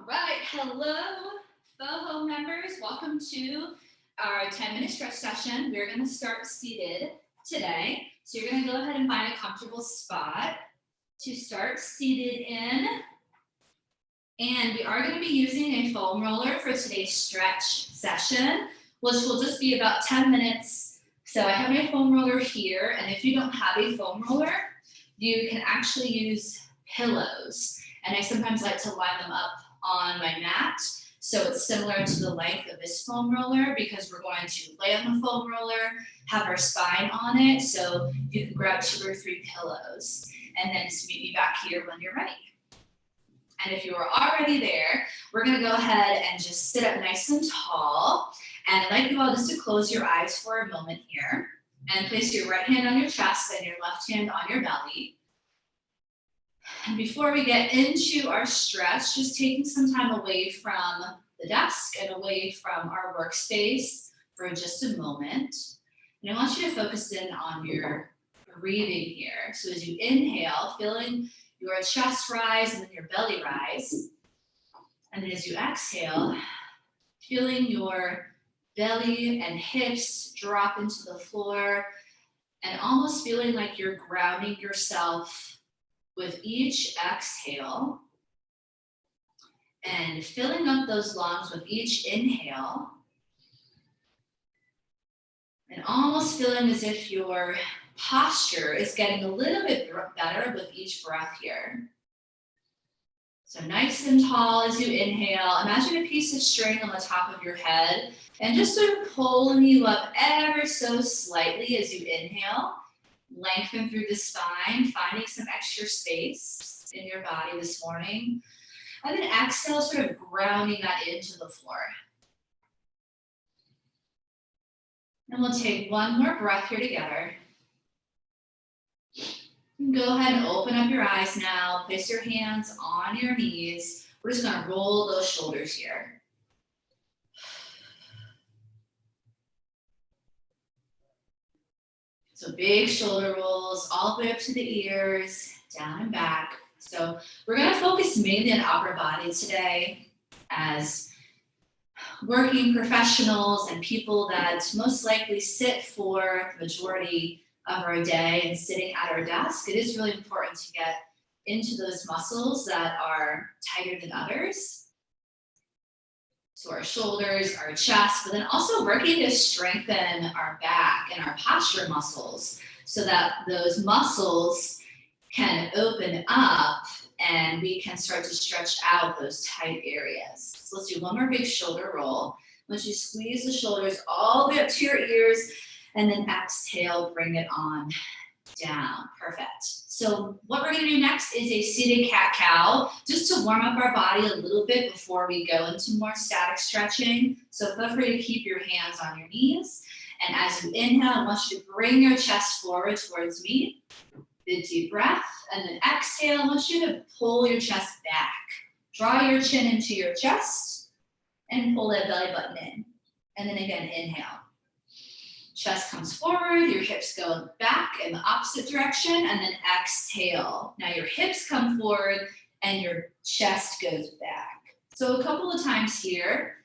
right, hello, FOHO members. Welcome to our 10-minute stretch session. We're going to start seated today. So you're going to go ahead and find a comfortable spot to start seated in. And we are going to be using a foam roller for today's stretch session, which will just be about 10 minutes. So I have my foam roller here, and if you don't have a foam roller, you can actually use pillows. And I sometimes like to line them up on my mat, so it's similar to the length of this foam roller because we're going to lay on the foam roller, have our spine on it, so you can grab 2 or 3 pillows, and then just meet me back here when you're ready. And if you are already there, we're gonna go ahead and just sit up nice and tall, and I'd like you all just to close your eyes for a moment here, and place your right hand on your chest and your left hand on your belly. And before we get into our stretch, just taking some time away from the desk and away from our workspace for just a moment. And I want you to focus in on your breathing here. So as you inhale, feeling your chest rise and then your belly rise. And then as you exhale, feeling your belly and hips drop into the floor and almost feeling like you're grounding yourself with each exhale, and filling up those lungs with each inhale, and almost feeling as if your posture is getting a little bit better with each breath here. So nice and tall as you inhale. Imagine a piece of string on the top of your head and just sort of pulling you up ever so slightly as you inhale. Lengthen through the spine, finding some extra space in your body this morning. And then exhale, sort of grounding that into the floor. And we'll take one more breath here together. Go ahead and open up your eyes now. Place your hands on your knees. We're just gonna roll those shoulders here. So big shoulder rolls all the way up to the ears, down and back. So we're gonna focus mainly on upper body today as working professionals and people that most likely sit for the majority of our day and sitting at our desk. It is really important to get into those muscles that are tighter than others. So our shoulders, our chest, but then also working to strengthen our back and our posture muscles so that those muscles can open up and we can start to stretch out those tight areas. So let's do one more big shoulder roll. Once you squeeze the shoulders all the way up to your ears, and then exhale, bring it on down. Perfect. So what we're gonna do next is a seated cat-cow, just to warm up our body a little bit before we go into more static stretching. So feel free to keep your hands on your knees. And as you inhale, I want you to bring your chest forward towards me. Big deep breath. And then exhale, I want you to pull your chest back. Draw your chin into your chest and pull that belly button in. And then again, inhale. Chest comes forward, your hips go back in the opposite direction, and then exhale. Now your hips come forward and your chest goes back. So a couple of times here,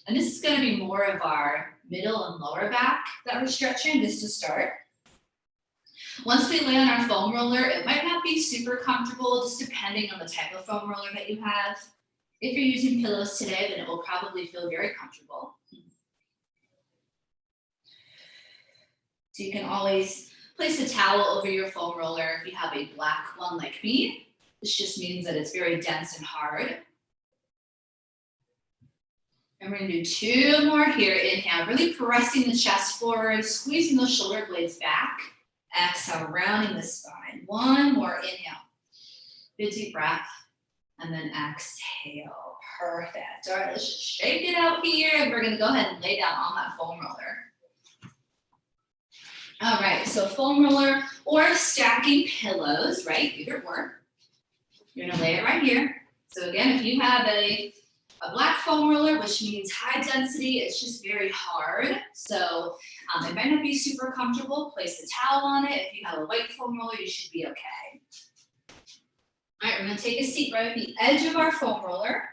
and this is gonna be more of our middle and lower back that we're stretching just to start. Once we lay on our foam roller, it might not be super comfortable, just depending on the type of foam roller that you have. If you're using pillows today, then it will probably feel very comfortable. So you can always place a towel over your foam roller if you have a black one like me. This just means that it's very dense and hard. And we're gonna do 2 more here. Inhale, really pressing the chest forward, squeezing those shoulder blades back. Exhale, rounding the spine. 1 more, inhale. Big deep breath, and then exhale. Perfect. All right, let's just shake it out here, and we're gonna go ahead and lay down on that foam roller. All right, so foam roller or stacking pillows, right? Either or. You're gonna lay it right here. So again, if you have a black foam roller, which means high density, it's just very hard. So it might not be super comfortable. Place a towel on it. If you have a white foam roller, you should be okay. All right, we're gonna take a seat right at the edge of our foam roller.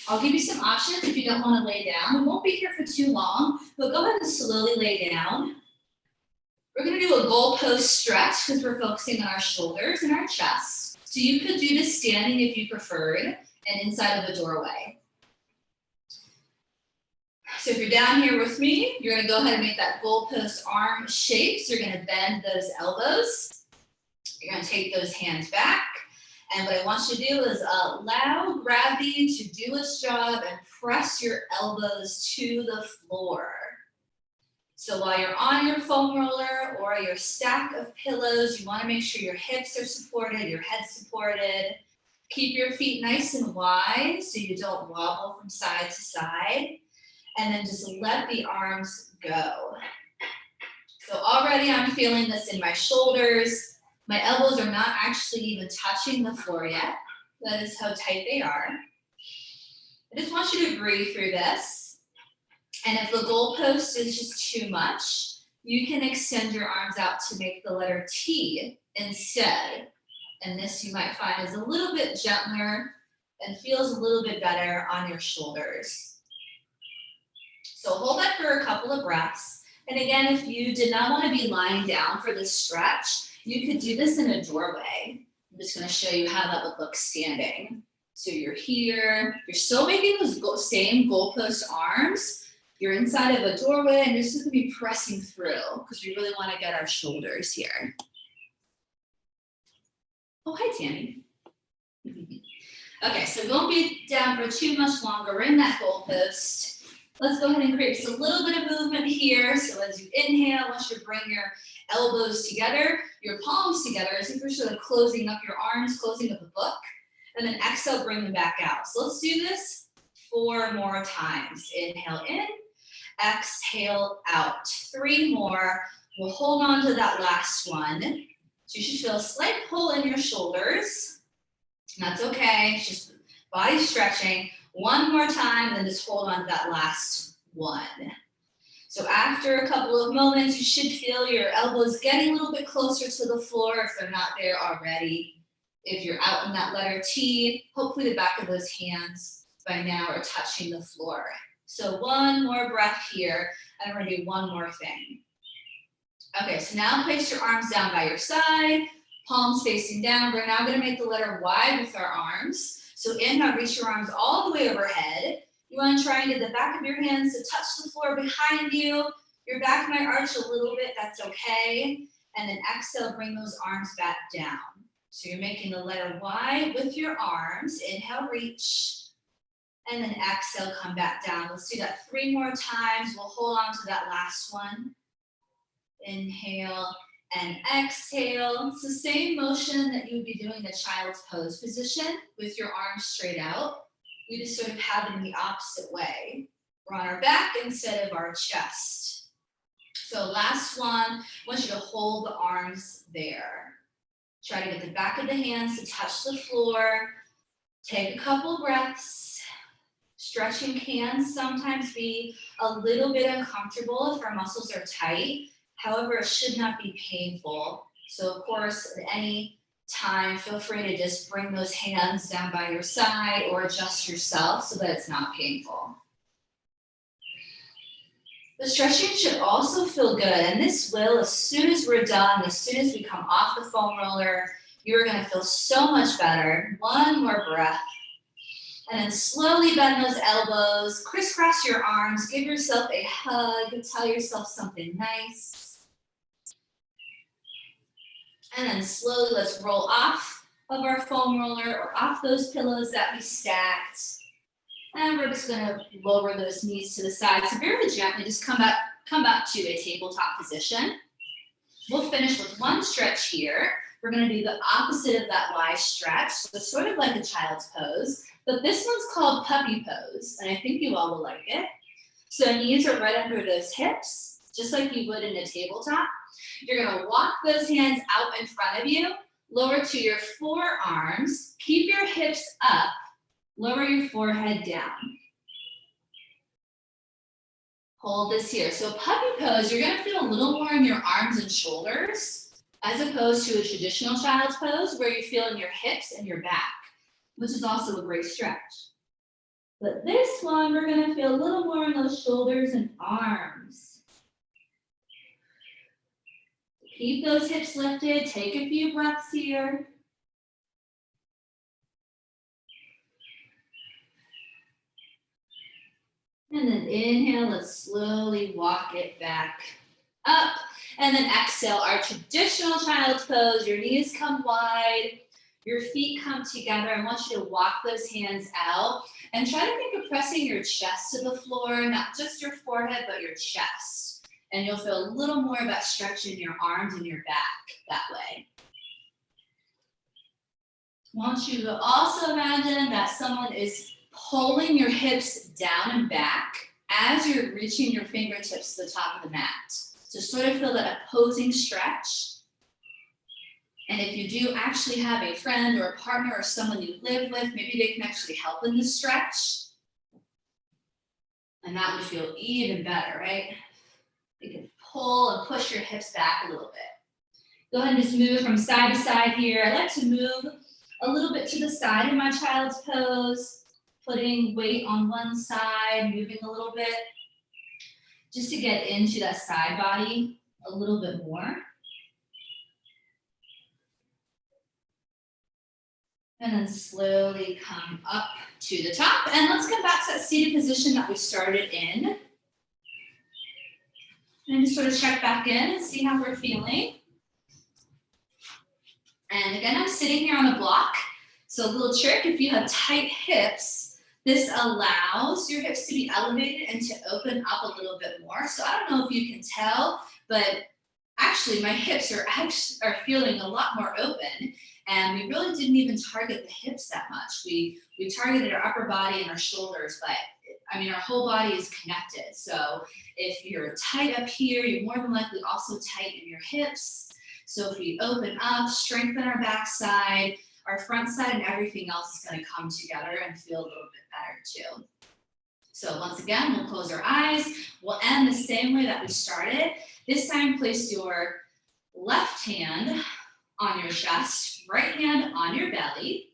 I'll give you some options if you don't want to lay down. We won't be here for too long, but go ahead and slowly lay down. We're going to do a goalpost stretch because we're focusing on our shoulders and our chest. So you could do this standing if you preferred and inside of a doorway. So if you're down here with me, you're going to go ahead and make that goalpost arm shape. So you're going to bend those elbows. You're going to take those hands back. And what I want you to do is allow gravity to do its job and press your elbows to the floor. So while you're on your foam roller or your stack of pillows, you want to make sure your hips are supported, your head's supported. Keep your feet nice and wide so you don't wobble from side to side. And then just let the arms go. So already I'm feeling this in my shoulders. My elbows are not actually even touching the floor yet. That is how tight they are. I just want you to breathe through this. And if the goalpost is just too much, you can extend your arms out to make the letter T instead. And this you might find is a little bit gentler and feels a little bit better on your shoulders. So hold that for a couple of breaths. And again, if you did not want to be lying down for this stretch, you could do this in a doorway. I'm just going to show you how that would look standing. So you're here, you're still making those same goalpost arms. You're inside of a doorway and you're just going to be pressing through because we really want to get our shoulders here. Oh, hi, Tammy. Okay, so we won't be down for too much longer. We're in that goalpost. Let's go ahead and create just a little bit of movement here. So as you inhale, I want you to bring your elbows together, your palms together, as if you're sort of closing up your arms, closing up a book. And then exhale, bring them back out. So let's do this 4 more times. Inhale in, exhale out. 3 more. We'll hold on to that last one. So you should feel a slight pull in your shoulders. And that's okay. It's just body stretching. 1 more time, then just hold on to that last one. So after a couple of moments, you should feel your elbows getting a little bit closer to the floor if they're not there already. If you're out in that letter T, hopefully the back of those hands by now are touching the floor. So 1 more breath here, and we're gonna do 1 more thing. Okay, so now place your arms down by your side, palms facing down. We're now gonna make the letter Y with our arms. So inhale, reach your arms all the way overhead. You want to try and get the back of your hands to touch the floor behind you. Your back might arch a little bit, that's okay. And then exhale, bring those arms back down. So you're making the letter Y with your arms. Inhale, reach. And then exhale, come back down. Let's do that 3 more times. We'll hold on to that last one. Inhale and exhale. It's the same motion that you would be doing in the child's pose position with your arms straight out. We just sort of have them the opposite way. We're on our back instead of our chest. So last one, I want you to hold the arms there. Try to get the back of the hands to touch the floor. Take a couple breaths. Stretching can sometimes be a little bit uncomfortable if our muscles are tight. However, it should not be painful. So of course, at any time, feel free to just bring those hands down by your side or adjust yourself so that it's not painful. The stretching should also feel good, and this will, as soon as we're done, as soon as we come off the foam roller, you're gonna feel so much better. 1 more breath. And then slowly bend those elbows, crisscross your arms, give yourself a hug, tell yourself something nice. And then slowly let's roll off of our foam roller or off those pillows that we stacked. And we're just gonna lower those knees to the side. So very gently, just come back to a tabletop position. We'll finish with 1 stretch here. We're gonna do the opposite of that Y stretch. So it's sort of like a child's pose, but this one's called puppy pose. And I think you all will like it. So knees are right under those hips, just like you would in a tabletop. You're gonna walk those hands out in front of you, lower to your forearms, keep your hips up, lower your forehead down. Hold this here. So puppy pose, you're gonna feel a little more in your arms and shoulders, as opposed to a traditional child's pose where you feel in your hips and your back, which is also a great stretch. But this one, we're gonna feel a little more in those shoulders and arms. Keep those hips lifted, take a few breaths here. And then inhale, let's slowly walk it back up. And then exhale, our traditional child's pose. Your knees come wide, your feet come together. I want you to walk those hands out and try to think of pressing your chest to the floor, not just your forehead, but your chest. And you'll feel a little more of that stretch in your arms and your back that way. I want you to also imagine that someone is pulling your hips down and back as you're reaching your fingertips to the top of the mat. So sort of feel that opposing stretch. And if you do actually have a friend or a partner or someone you live with, maybe they can actually help in this stretch. And that would feel even better, right? You can pull and push your hips back a little bit. Go ahead and just move from side to side here. I like to move a little bit to the side in my child's pose, putting weight on one side, moving a little bit, just to get into that side body a little bit more. And then slowly come up to the top. And let's come back to that seated position that we started in. And just sort of check back in and see how we're feeling. And again, I'm sitting here on a block. So a little trick, if you have tight hips, this allows your hips to be elevated and to open up a little bit more. So I don't know if you can tell, but actually my hips are feeling a lot more open. And we really didn't even target the hips that much. We targeted our upper body and our shoulders, but I mean, our whole body is connected. So if you're tight up here, you're more than likely also tight in your hips. So if we open up, strengthen our backside, our front side and everything else is going to come together and feel a little bit better too. So once again, we'll close our eyes. We'll end the same way that we started. This time, place your left hand on your chest, right hand on your belly.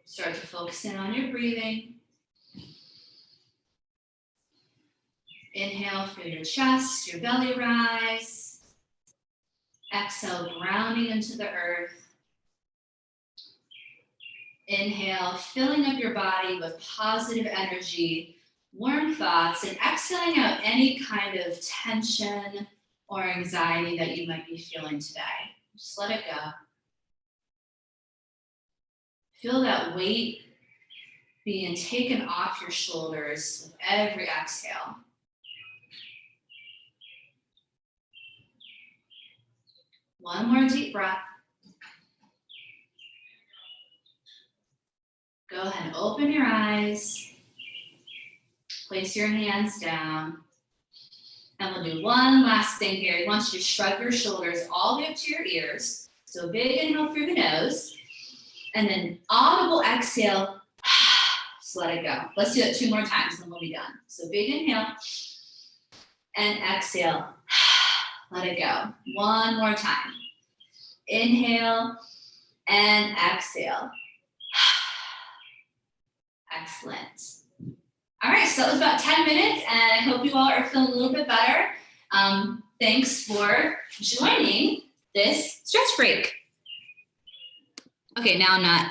Start to focus in on your breathing. Inhale, feel your chest, your belly rise. Exhale, grounding into the earth. Inhale, filling up your body with positive energy, warm thoughts, and exhaling out any kind of tension or anxiety that you might be feeling today. Just let it go. Feel that weight being taken off your shoulders with every exhale. One more deep breath. Go ahead and open your eyes. Place your hands down. And we'll do one last thing here. I want you to shrug your shoulders all the way up to your ears. So big inhale through the nose. And then audible exhale. Just let it go. Let's do that 2 more times and then we'll be done. So big inhale and exhale. Let it go. One more time. Inhale and exhale. Excellent. All right, so that was about 10 minutes, and I hope you all are feeling a little bit better. Thanks for joining this stretch break. Okay, now I'm not